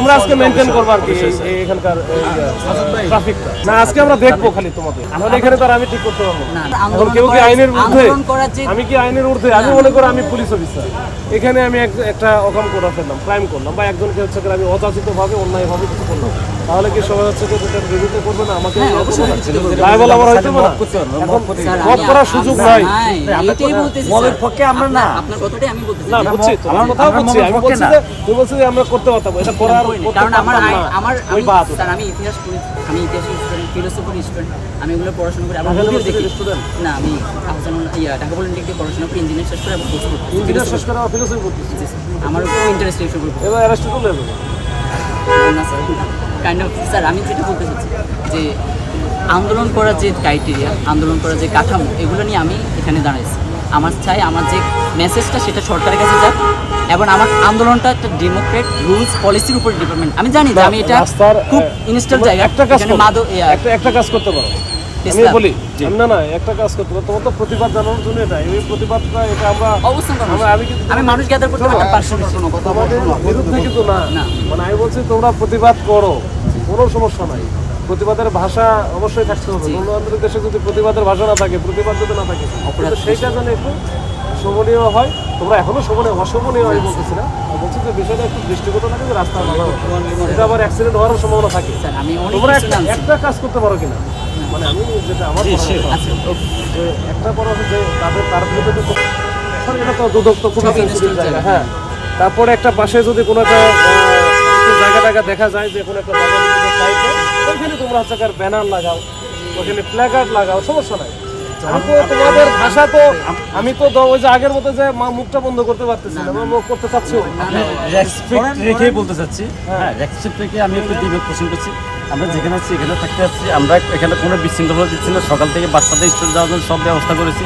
তোমরা আজকে মেইনটেইন করবে আর কি এখানকার ট্রাফিকটা। না আজকে আমরা দেখবো খালি তোমাদের, নাহলে এখানে তো আর আমি ঠিক করতে পারবো না। এখন কেউ কি আইনের ঊর্ধ্বে? আমি কি আইনের ঊর্ধ্বে? আমি মনে করি আমি পুলিশ অফিসার, এখানে আমি একটা অকাম করে ফেললাম, ক্রাইম করলাম, বা একজনকে হচ্ছে আমি অযাচিত ভাবে অন্যায়ভাবে কিছু করলাম, তাহলে কি সবাই হচ্ছে রিভিউ করবে না আমাকে? লাইবল আমার হয়তো না, এখন মত করার সুযোগ নাই। মলের পক্ষে আমরা না, আপনার কথাটাই আমি বলতেছি না বুঝছি, তোমার কথাও বুঝছি। আমি বলছি যে তুমি বলছো যে আমরা করতে পারতাম, এটা করার কারণ আমার স্যার আমি ইতিহাস পড়ি, আমি ইতিহাস স্টুডেন্ট, ফিলোসফি স্টুডেন্ট, আমি এগুলো পড়াশোনা করি। আমার ভিডিও দেখি না, আমি ঢাকা পলিটেকনিক দিয়ে পড়াশোনা করি, ইঞ্জিনিয়ার শেষ করে আমি কোর্স করতেছি, ইঞ্জিনিয়ার শেষ করে ফিলোসফি করতেছি। আমার খুব ইন্টারেস্ট এই সব। এবার অ্যারিস্টটল লেভেল না স্যার, কাইন্ড অফ স্যার আমি যেটা বলতে চাচ্ছি যে আন্দোলন করার যে ক্রাইটেরিয়া, আন্দোলন করার যে কাঠামো, এগুলো নিয়ে আমি এখানে দাঁড়াইছি। আমার চাই আমার যে মেসেজটা সেটা সরকারের কাছে যাক, এবং আমার আন্দোলনটা একটা ডেমোক্রেট রুলস পলিসির উপর ডিপেন্ডেন্ট। আমি জানি যে আমি এটা খুব ইনস্টল জায়গা, একটা কাজ করতে পারো। আমি বলি না একটা কাজ করতে পারো, তোমার তো প্রতিবাদ জানানোর জন্য এটা, এই প্রতিবাদটা এটা আমরা অবস্থান করব। আমি মানুষ গ্যাদার করতে পারবো কথা বিরুদ্ধে কিন্তু না, মানে আমি বলছি তোমরা প্রতিবাদ করো, কোনো সমস্যা নাই। প্রতিবাদের ভাষা অবশ্যই থাকতে হবে। অন্য দেশে যদি প্রতিবাদের ভাষা না থাকে, প্রতিবাদ যদি না থাকে, সেইটা যেন একটু শোভনীয় হয়। তোমরা এখনো অশোভনীয় আমি বলতেছি না, বলছি যে বিষয়টা একটু দৃষ্টিগত থাকে, যে রাস্তা ভালো, এটা আবার অ্যাক্সিডেন্ট হওয়ার সম্ভাবনা থাকে। তোমরা একটা কাজ করতে পারো কিনা, মানে আমি যেটা আমার একটা বড় যে তার বিরুদ্ধে এটা তো দুদক তো খুবই সেন্সিটিভ জায়গা। হ্যাঁ, তারপরে একটা পাশে যদি কোনো একটা জায়গা দেখা যায় যে কোনো একটা জায়গা ওইখানে তোমরা হচ্ছে ব্যানার লাগাও, ওইখানে প্ল্যাকার্ড লাগাও, সমস্যা নাই। তোমাদের ভাষা তো আমি তো ওই যে আগের মতো যে মুখটা বন্ধ করতে পারতেছি না, মুখ করতে চাচ্ছি রেসপেক্ট রেখেই বলতে চাচ্ছি। হ্যাঁ, রেসপেক্ট রেখে আমি একটু দ্বিমত পোষণ করছি। আমরা যেখানে আছি এখানে থাকতে যাচ্ছি, আমরা এখানে কোনো বিশৃঙ্খলা দিচ্ছি না। সকাল থেকে বাচ্চাদের স্কুল যাওয়ার জন্য সব ব্যবস্থা করেছি,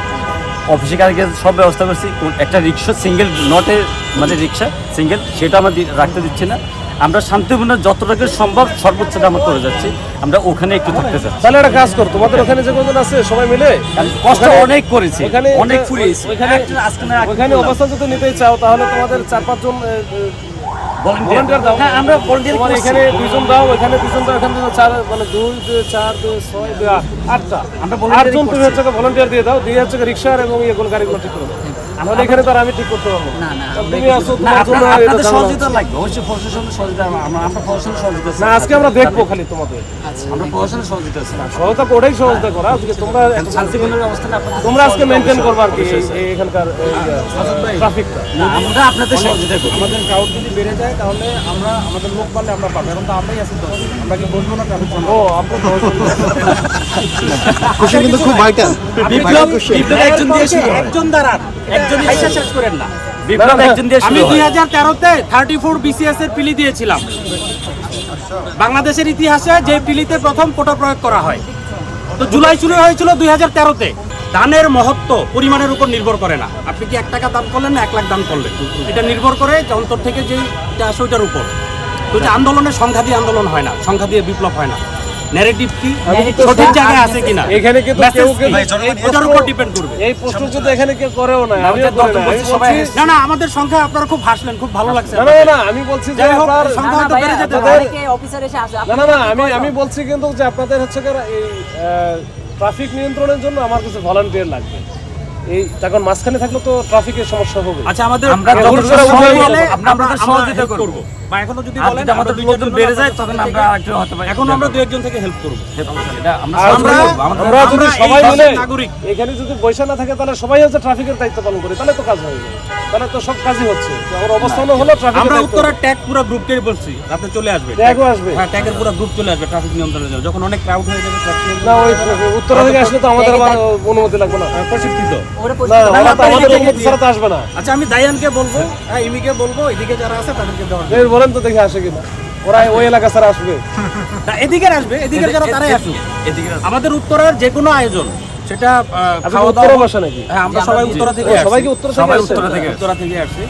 অফিসে কালকে সব ব্যবস্থা করছি। একটা রিক্সা সিঙ্গেল নটে মানে রিক্সা সিঙ্গেল সেটা আমরা রাখতে দিচ্ছি না। আমরা শান্তিপূর্ণ যতটুকু সম্ভব সর্বোচ্চটা আমরা করে যাচ্ছি, আমরা ওখানে একটু থাকতে চাচ্ছি। তাহলে একটা কাজ করো, তোমাদের ওখানে যে কজন আছে সবাই মিলে কষ্ট অনেক করেছি, অনেক ফুরিয়েছি। ওখানে অবস্থান যদি নিতেই চাও তাহলে তোমাদের 4-5 জন ভলান্টিয়ার দাও। হ্যাঁ, আমরা ভলান্টিয়ার এখানে 2 জন দাও, এখানে 2 জন দাও, এখানে 4 মানে 2, 4, 2, 6, 2, 8টা। আমরা 8 জন তুমি হচ্ছে ভলান্টিয়ার দিয়ে দাও, দিয়ে হচ্ছে রিক্সা এবং ইয়েগুলো গাড়িগুলো ঠিক করে দাও। আমাদের এখানে তো আর আমি ঠিক করতে পারবো না। তুমি আসো, তোমার জন্য আপনাদের সহযোগিতা লাগবে, অবশ্যই প্রশাসনের সহযোগিতা। আমরা প্রশাসনের সহযোগিতা না, আজকে আমরা দেখবো খালি তোমাদের, আমরা প্রশাসনের সহযোগিতা আছে। সহায়তা ওটাই সহযোগিতা করা। আজকে তোমরা শান্তিপূর্ণ অবস্থানে তোমরা আজকে মেইনটেইন করবে আর কি এখানকার ট্রাফিকটা। আমরা আপনাদের সহযোগিতা করব। আমাদের ক্রাউড যদি বেড়ে যায় তাহলে আমরা আমাদের লোক বাড়লে আমরা পাবো। এখন তো আমরাই আছি, তো আমরা কি বলবো না ট্রাফিক? ও আপনার খুশি কিন্তু খুব ভাইটাল। বিপ্লব একজন দিয়ে শুরু হয়, একজন দাঁড়ান, একজন দিয়ে শেষ করেন না। বিপ্লব একজন দিয়ে আমি শুরু হয়। 2013-তে 34 BCS এর পিলি দিয়েছিলাম। বাংলাদেশের ইতিহাসে যে পিলিতে প্রথম কোটা প্রয়োগ করা হয়। তো জুলাই শুরু হয়েছিল 2013-তে। দানের মহত্ব পরিমাণের উপর নির্ভর করে না। আপনি কি 1 টাকা দান করলেন না 1 লাখ দান করলেন, এটা নির্ভর করে যে অন্তর থেকে যেটা আসে ওইটার উপর। তো যে আন্দোলনের সংখ্যা দিয়ে আন্দোলন হয় না, সংখ্যা দিয়ে বিপ্লব হয় না। ন্যারেটিভ কি সঠিক জায়গায় আছে কিনা, এখানে কিন্তু কেউ ওটার উপর ডিপেন্ড করবে। এই প্রশ্ন কিন্তু এখানে কেউ করেও না। না না, আমাদের সংখ্যা আপনারা খুব হাসলেন, খুব ভালো লাগছে। না আমি বলছি যে আপনার সংখ্যা হয়তো বেড়ে যেতে পারে। অফিসার এসে আসে। না আমি বলছি কিন্তু যে আপনাদের হচ্ছে এই ট্রাফিক নিয়ন্ত্রণের জন্য আমার কিছু ভলান্টিয়ার লাগবে। এই তখন মাঝখানে থাকলে তো ট্রাফিকের সমস্যা হবে। আচ্ছা, আমাদের আমরা আপনাদের সহযোগিতা করব। বা এখনো যদি বলেন আমাদের লোকজন বেড়ে যায় তখন আমরা একটু হতে পারি। এখন আমরা 2-1 থেকে হেল্প করব। এটা আমরা যদি সবাই মিলে নাগরিক এখানে যদি পয়সা না থাকে তাহলে সবাই হচ্ছে ট্রাফিকের দায়িত্ব পালন করে, তাহলে তো কাজ হয়ে যাবে, তাহলে তো সব কাজই হচ্ছে। আমার অবস্থানও হলো ট্রাফিক। আমরা উত্তরের ট্যাগ পুরো গ্রুপকে বলছি আপনি চলে আসবে, ট্যাগও আসবে। হ্যাঁ, ট্যাগের পুরো গ্রুপ চলে আসবে ট্রাফিক নিয়ন্ত্রণের জন্য। যখন অনেক ক্রাউড হয়ে যাবে ট্রাফিক না, ওই উত্তর থেকে আসলে তো আমাদের আবার অনুমতি লাগবে না। প্রশিক্ষিত না, আমাদের অনুমতি ছাড়া তো আসবে না। আচ্ছা, আমি দায়ানকে বলবো, হ্যাঁ ইমিকে বলবো, এদিকে যারা আছে তাদেরকে দেওয়া এই বলেন তো দেখি আসে কিনা, ওরা ওই এলাকা ছাড়া আসবে। এদিকে আসবে, এদিকে যারা তারাই আসুক। আমাদের উত্তরের যে কোনো আয়োজন সেটা খাওয়া উত্তরা বসে নাকি? হ্যাঁ, আমরা সবাই উত্তরা থেকে সবাই কি উত্তরা থেকে আসছে? উত্তরা থেকে আসছে।